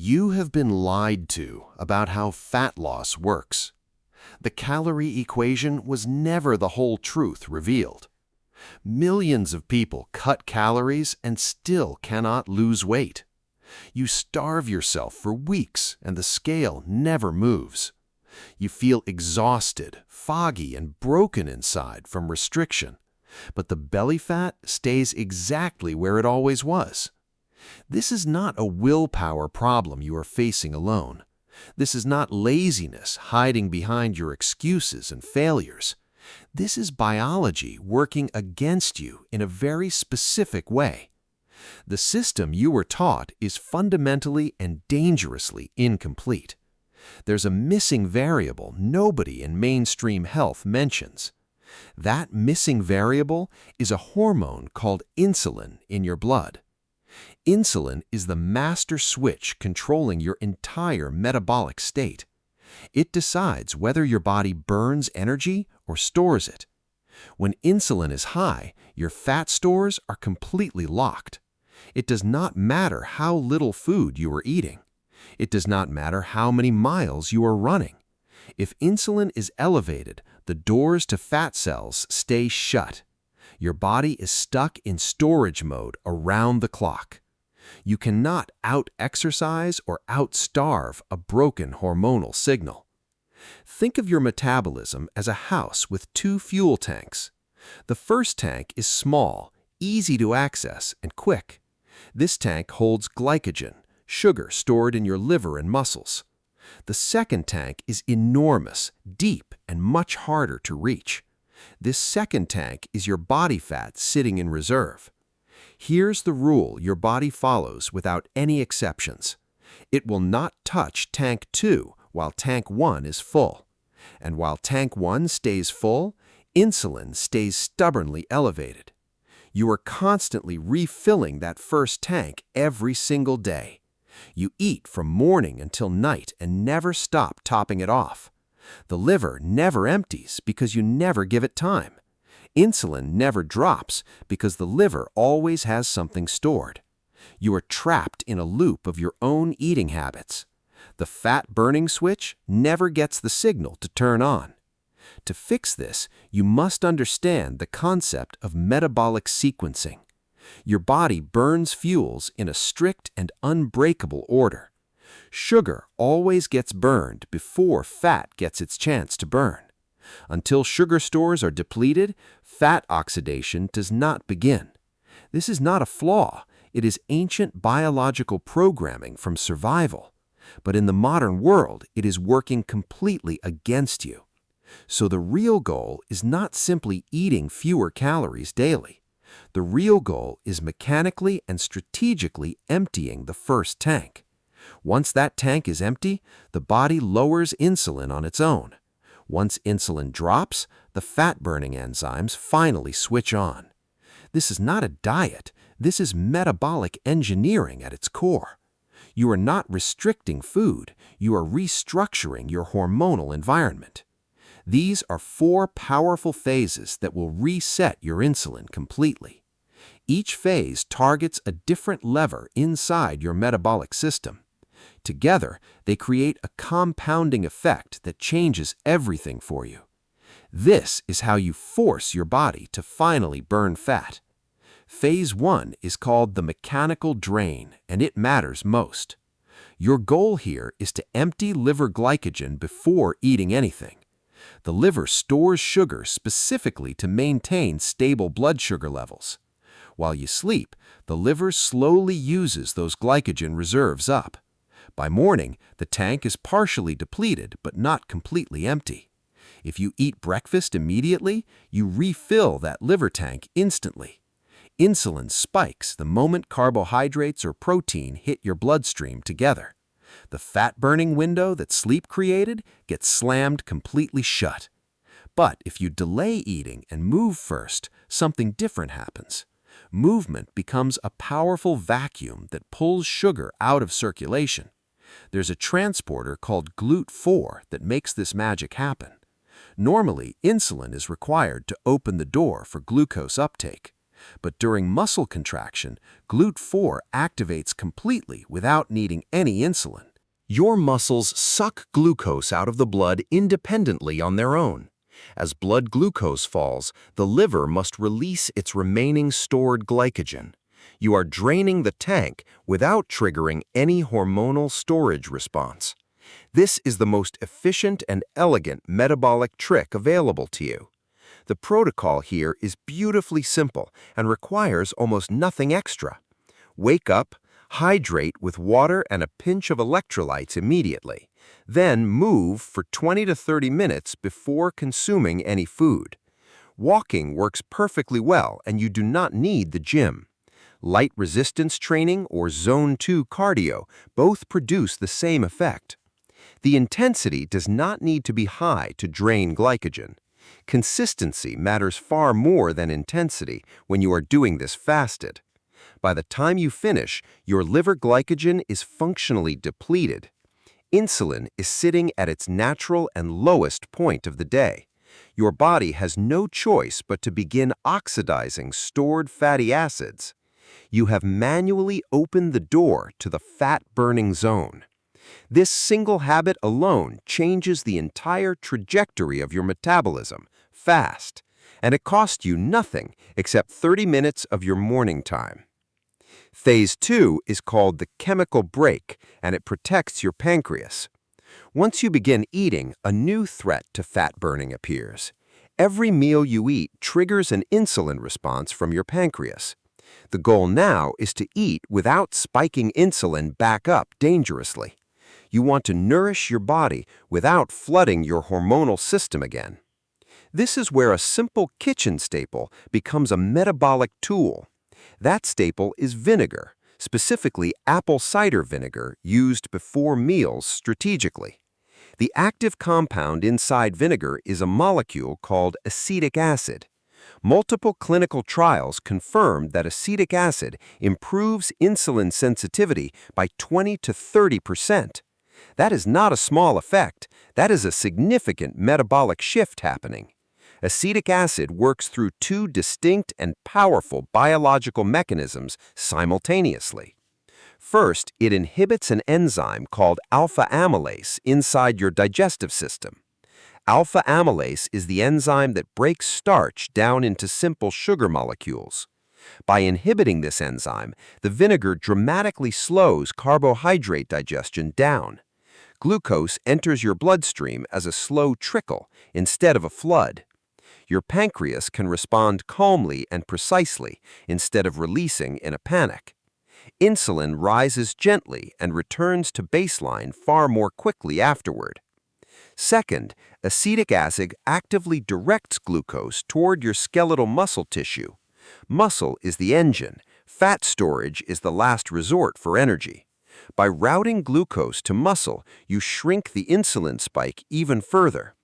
You have been lied to about how fat loss works. The calorie equation was never the whole truth revealed. Millions of people cut calories and still cannot lose weight. You starve yourself for weeks and the scale never moves. You feel exhausted, foggy, and broken inside from restriction, but the belly fat stays exactly where it always was. This is not a willpower problem you are facing alone. This is not laziness hiding behind your excuses and failures. This is biology working against you in a very specific way. The system you were taught is fundamentally and dangerously incomplete. There's a missing variable nobody in mainstream health mentions. That missing variable is a hormone called insulin in your blood. Insulin is the master switch controlling your entire metabolic state. It decides whether your body burns energy or stores it. When insulin is high, your fat stores are completely locked. It does not matter how little food you are eating. It does not matter how many miles you are running. If insulin is elevated, the doors to fat cells stay shut. Your body is stuck in storage mode around the clock. You cannot out-exercise or out-starve a broken hormonal signal. Think of your metabolism as a house with two fuel tanks. The first tank is small, easy to access, and quick. This tank holds glycogen, sugar stored in your liver and muscles. The second tank is enormous, deep, and much harder to reach. This second tank is your body fat sitting in reserve. Here's the rule your body follows without any exceptions. It will not touch tank 2 while tank 1 is full. And while tank 1 stays full, insulin stays stubbornly elevated. You are constantly refilling that first tank every single day. You eat from morning until night and never stop topping it off. The liver never empties because you never give it time. Insulin never drops because the liver always has something stored. You are trapped in a loop of your own eating habits. The fat-burning switch never gets the signal to turn on. To fix this, you must understand the concept of metabolic sequencing. Your body burns fuels in a strict and unbreakable order. Sugar always gets burned before fat gets its chance to burn. Until sugar stores are depleted, fat oxidation does not begin. This is not a flaw. It is ancient biological programming from survival. But in the modern world, it is working completely against you. So the real goal is not simply eating fewer calories daily. The real goal is mechanically and strategically emptying the first tank. Once that tank is empty, the body lowers insulin on its own. Once insulin drops, the fat-burning enzymes finally switch on. This is not a diet. This is metabolic engineering at its core. You are not restricting food. You are restructuring your hormonal environment. These are 4 powerful phases that will reset your insulin completely. Each phase targets a different lever inside your metabolic system. Together, they create a compounding effect that changes everything for you. This is how you force your body to finally burn fat. Phase 1 is called the mechanical drain, and it matters most. Your goal here is to empty liver glycogen before eating anything. The liver stores sugar specifically to maintain stable blood sugar levels. While you sleep, the liver slowly uses those glycogen reserves up. By morning, the tank is partially depleted but not completely empty. If you eat breakfast immediately, you refill that liver tank instantly. Insulin spikes the moment carbohydrates or protein hit your bloodstream together. The fat-burning window that sleep created gets slammed completely shut. But if you delay eating and move first, something different happens. Movement becomes a powerful vacuum that pulls sugar out of circulation. There's a transporter called GLUT4 that makes this magic happen. Normally, insulin is required to open the door for glucose uptake. But during muscle contraction, GLUT4 activates completely without needing any insulin. Your muscles suck glucose out of the blood independently on their own. As blood glucose falls, the liver must release its remaining stored glycogen. You are draining the tank without triggering any hormonal storage response. This is the most efficient and elegant metabolic trick available to you. The protocol here is beautifully simple and requires almost nothing extra. Wake up, hydrate with water and a pinch of electrolytes immediately. Then move for 20 to 30 minutes before consuming any food. Walking works perfectly well and you do not need the gym. Light resistance training or Zone 2 cardio both produce the same effect. The intensity does not need to be high to drain glycogen. Consistency matters far more than intensity when you are doing this fasted. By the time you finish, your liver glycogen is functionally depleted. Insulin is sitting at its natural and lowest point of the day. Your body has no choice but to begin oxidizing stored fatty acids. You have manually opened the door to the fat-burning zone. This single habit alone changes the entire trajectory of your metabolism, fast, and it costs you nothing except 30 minutes of your morning time. Phase 2 is called the chemical break, and it protects your pancreas. Once you begin eating, a new threat to fat burning appears. Every meal you eat triggers an insulin response from your pancreas. The goal now is to eat without spiking insulin back up dangerously. You want to nourish your body without flooding your hormonal system again. This is where a simple kitchen staple becomes a metabolic tool. That staple is vinegar, specifically apple cider vinegar used before meals strategically. The active compound inside vinegar is a molecule called acetic acid. Multiple clinical trials confirmed that acetic acid improves insulin sensitivity by 20 to 30%. That is not a small effect. That is a significant metabolic shift happening. Acetic acid works through two distinct and powerful biological mechanisms simultaneously. First, it inhibits an enzyme called alpha amylase inside your digestive system. Alpha amylase is the enzyme that breaks starch down into simple sugar molecules. By inhibiting this enzyme, the vinegar dramatically slows carbohydrate digestion down. Glucose enters your bloodstream as a slow trickle instead of a flood. Your pancreas can respond calmly and precisely instead of releasing in a panic. Insulin rises gently and returns to baseline far more quickly afterward. Second, acetic acid actively directs glucose toward your skeletal muscle tissue. Muscle is the engine. Fat storage is the last resort for energy. By routing glucose to muscle, you shrink the insulin spike even further.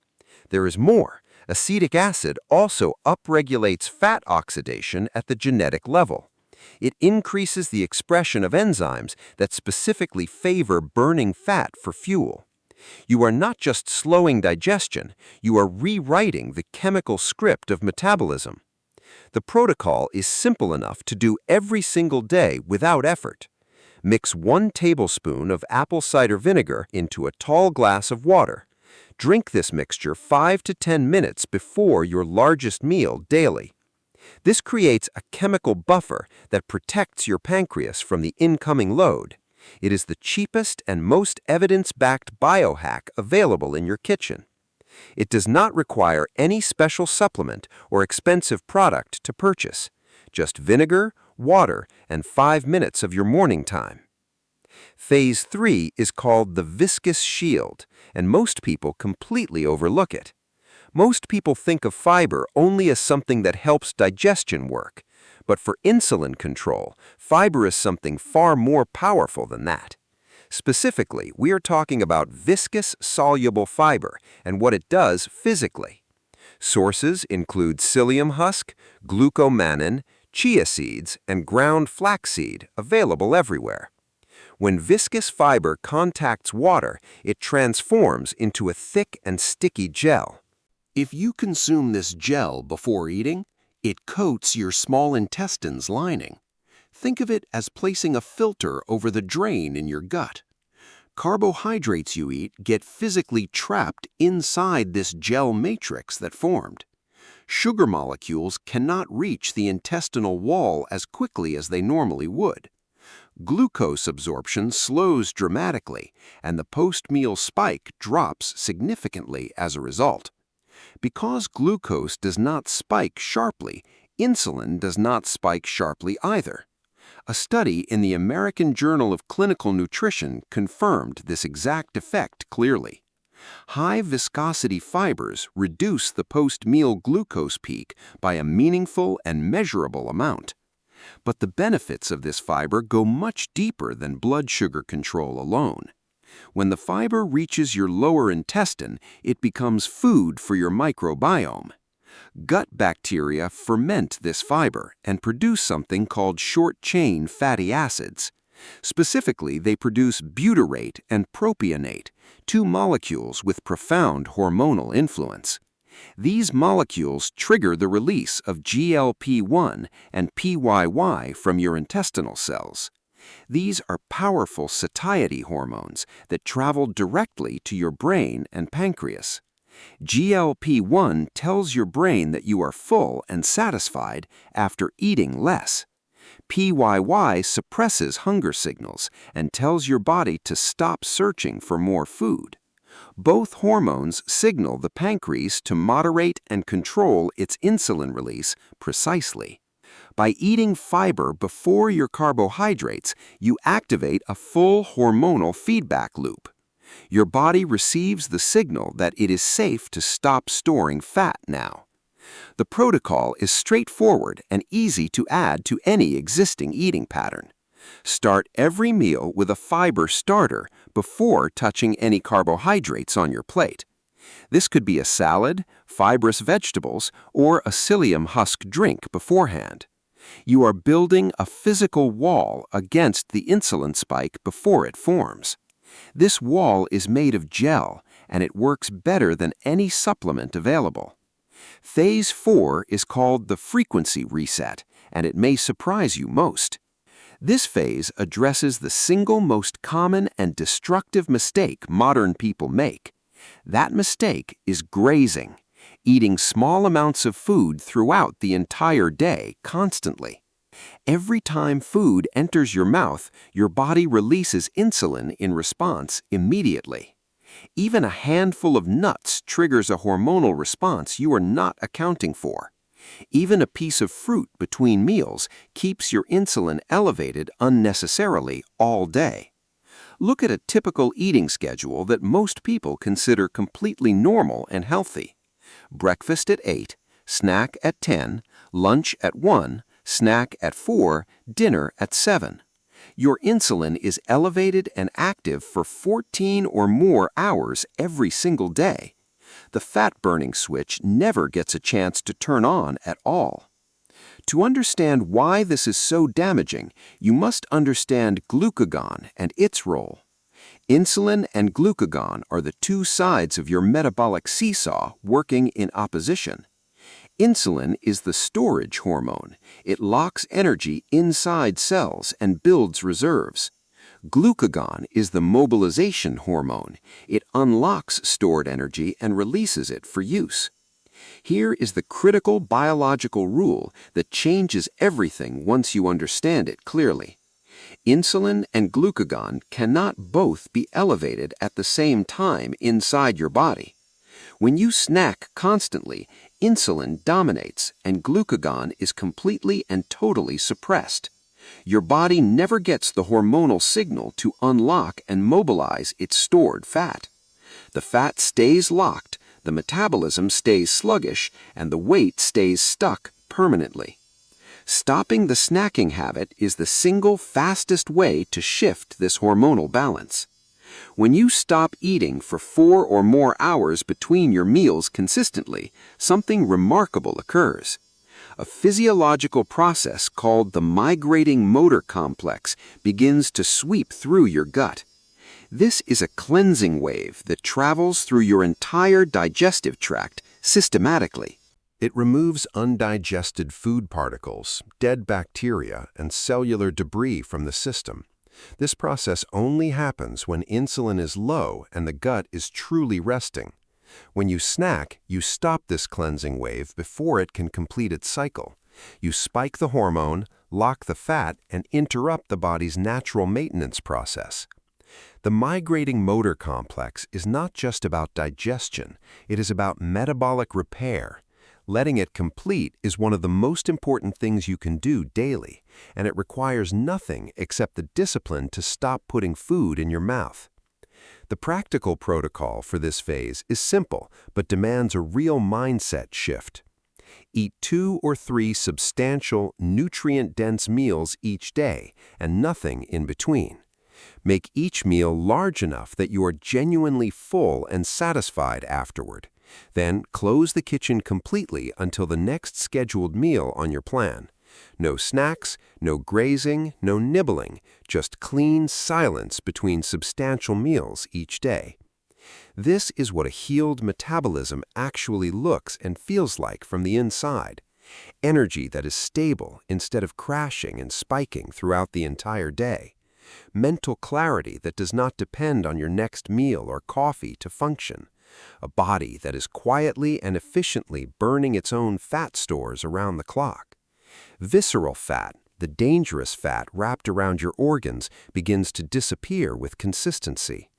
There is more. Acetic acid also upregulates fat oxidation at the genetic level. It increases the expression of enzymes that specifically favor burning fat for fuel. You are not just slowing digestion, you are rewriting the chemical script of metabolism. The protocol is simple enough to do every single day without effort. Mix 1 tablespoon of apple cider vinegar into a tall glass of water. Drink this mixture 5 to 10 minutes before your largest meal daily. This creates a chemical buffer that protects your pancreas from the incoming load. It is the cheapest and most evidence-backed biohack available in your kitchen. It does not require any special supplement or expensive product to purchase. Just vinegar, water, and 5 minutes of your morning time. Phase 3 is called the viscous shield, and most people completely overlook it. Most people think of fiber only as something that helps digestion work. But for insulin control, fiber is something far more powerful than that. Specifically, we are talking about viscous soluble fiber and what it does physically. Sources include psyllium husk, glucomannan, chia seeds, and ground flaxseed, available everywhere. When viscous fiber contacts water, it transforms into a thick and sticky gel. If you consume this gel before eating, It coats your small intestine's lining. Think of it as placing a filter over the drain in your gut. Carbohydrates you eat get physically trapped inside this gel matrix that formed. Sugar molecules cannot reach the intestinal wall as quickly as they normally would. Glucose absorption slows dramatically, and the post-meal spike drops significantly as a result. Because glucose does not spike sharply, insulin does not spike sharply either. A study in the American Journal of Clinical Nutrition confirmed this exact effect clearly. High viscosity fibers reduce the post-meal glucose peak by a meaningful and measurable amount. But the benefits of this fiber go much deeper than blood sugar control alone. When the fiber reaches your lower intestine, it becomes food for your microbiome. Gut bacteria ferment this fiber and produce something called short-chain fatty acids. Specifically, they produce butyrate and propionate, two molecules with profound hormonal influence. These molecules trigger the release of GLP-1 and PYY from your intestinal cells. These are powerful satiety hormones that travel directly to your brain and pancreas. GLP-1 tells your brain that you are full and satisfied after eating less. PYY suppresses hunger signals and tells your body to stop searching for more food. Both hormones signal the pancreas to moderate and control its insulin release precisely. By eating fiber before your carbohydrates, you activate a full hormonal feedback loop. Your body receives the signal that it is safe to stop storing fat now. The protocol is straightforward and easy to add to any existing eating pattern. Start every meal with a fiber starter before touching any carbohydrates on your plate. This could be a salad, fibrous vegetables, or a psyllium husk drink beforehand. You are building a physical wall against the insulin spike before it forms. This wall is made of gel, and it works better than any supplement available. Phase 4 is called the frequency reset, and it may surprise you most. This phase addresses the single most common and destructive mistake modern people make. That mistake is grazing, eating small amounts of food throughout the entire day constantly. Every time food enters your mouth, your body releases insulin in response immediately. Even a handful of nuts triggers a hormonal response you are not accounting for. Even a piece of fruit between meals keeps your insulin elevated unnecessarily all day. Look at a typical eating schedule that most people consider completely normal and healthy. Breakfast at 8, snack at 10, lunch at 1, snack at 4, dinner at 7. Your insulin is elevated and active for 14 or more hours every single day. The fat-burning switch never gets a chance to turn on at all. To understand why this is so damaging, you must understand glucagon and its role. Insulin and glucagon are the two sides of your metabolic seesaw working in opposition. Insulin is the storage hormone. It locks energy inside cells and builds reserves. Glucagon is the mobilization hormone. It unlocks stored energy and releases it for use. Here is the critical biological rule that changes everything once you understand it clearly. Insulin and glucagon cannot both be elevated at the same time inside your body. When you snack constantly, insulin dominates and glucagon is completely and totally suppressed. Your body never gets the hormonal signal to unlock and mobilize its stored fat. The fat stays locked, the metabolism stays sluggish, and the weight stays stuck permanently. Stopping the snacking habit is the single fastest way to shift this hormonal balance. When you stop eating for 4 or more hours between your meals consistently, something remarkable occurs. A physiological process called the migrating motor complex begins to sweep through your gut. This is a cleansing wave that travels through your entire digestive tract systematically. It removes undigested food particles, dead bacteria, and cellular debris from the system. This process only happens when insulin is low and the gut is truly resting. When you snack, you stop this cleansing wave before it can complete its cycle. You spike the hormone, lock the fat, and interrupt the body's natural maintenance process. The migrating motor complex is not just about digestion, it is about metabolic repair. Letting it complete is one of the most important things you can do daily, and it requires nothing except the discipline to stop putting food in your mouth. The practical protocol for this phase is simple, but demands a real mindset shift. Eat 2 or 3 substantial, nutrient-dense meals each day, and nothing in between. Make each meal large enough that you are genuinely full and satisfied afterward. Then close the kitchen completely until the next scheduled meal on your plan. No snacks, no grazing, no nibbling, just clean silence between substantial meals each day. This is what a healed metabolism actually looks and feels like from the inside. Energy that is stable instead of crashing and spiking throughout the entire day. Mental clarity that does not depend on your next meal or coffee to function. A body that is quietly and efficiently burning its own fat stores around the clock. Visceral fat, the dangerous fat wrapped around your organs, begins to disappear with consistency.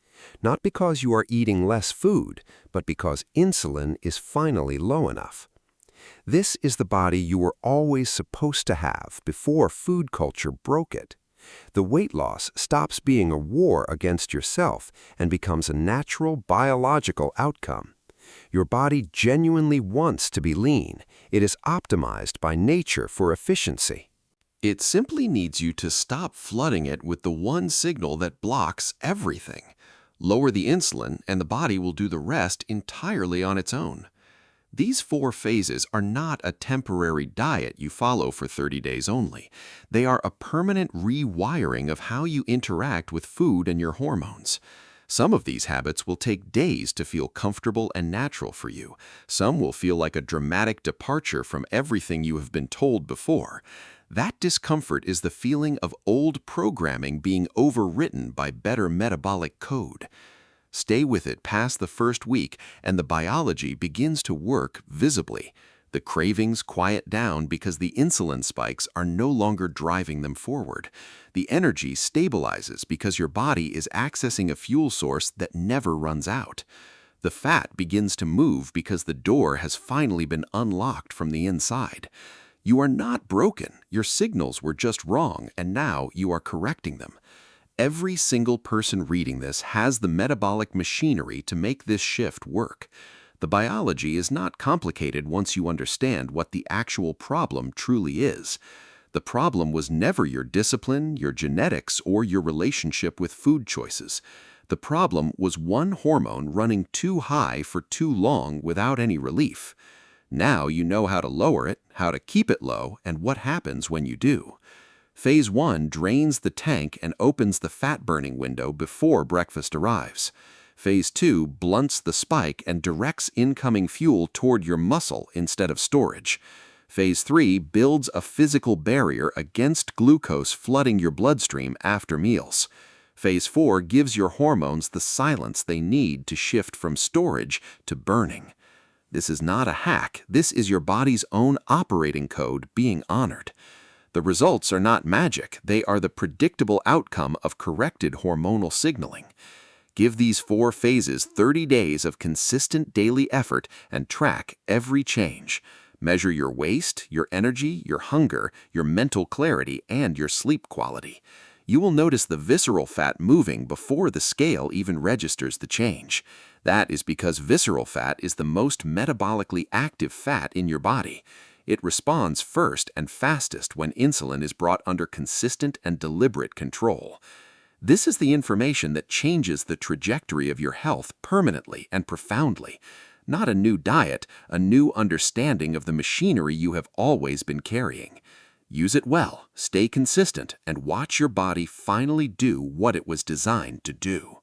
Not because you are eating less food, but because insulin is finally low enough. This is the body you were always supposed to have before food culture broke it. The weight loss stops being a war against yourself and becomes a natural biological outcome. Your body genuinely wants to be lean. It is optimized by nature for efficiency. It simply needs you to stop flooding it with the one signal that blocks everything. Lower the insulin, and the body will do the rest entirely on its own. These 4 phases are not a temporary diet you follow for 30 days only. They are a permanent rewiring of how you interact with food and your hormones. Some of these habits will take days to feel comfortable and natural for you. Some will feel like a dramatic departure from everything you have been told before. That discomfort is the feeling of old programming being overwritten by better metabolic code. Stay with it past the first week, and the biology begins to work visibly. The cravings quiet down because the insulin spikes are no longer driving them forward. The energy stabilizes because your body is accessing a fuel source that never runs out. The fat begins to move because the door has finally been unlocked from the inside. You are not broken. Your signals were just wrong, and now you are correcting them. Every single person reading this has the metabolic machinery to make this shift work. The biology is not complicated once you understand what the actual problem truly is. The problem was never your discipline, your genetics, or your relationship with food choices. The problem was one hormone running too high for too long without any relief. Now you know how to lower it, how to keep it low, and what happens when you do. Phase 1 drains the tank and opens the fat-burning window before breakfast arrives. Phase 2 blunts the spike and directs incoming fuel toward your muscle instead of storage. Phase 3 builds a physical barrier against glucose flooding your bloodstream after meals. Phase 4 gives your hormones the silence they need to shift from storage to burning. This is not a hack. This is your body's own operating code being honored. The results are not magic. They are the predictable outcome of corrected hormonal signaling. Give these 4 phases 30 days of consistent daily effort and track every change. Measure your waist, your energy, your hunger, your mental clarity, and your sleep quality. You will notice the visceral fat moving before the scale even registers the change. That is because visceral fat is the most metabolically active fat in your body. It responds first and fastest when insulin is brought under consistent and deliberate control. This is the information that changes the trajectory of your health permanently and profoundly. Not a new diet, a new understanding of the machinery you have always been carrying. Use it well, stay consistent, and watch your body finally do what it was designed to do.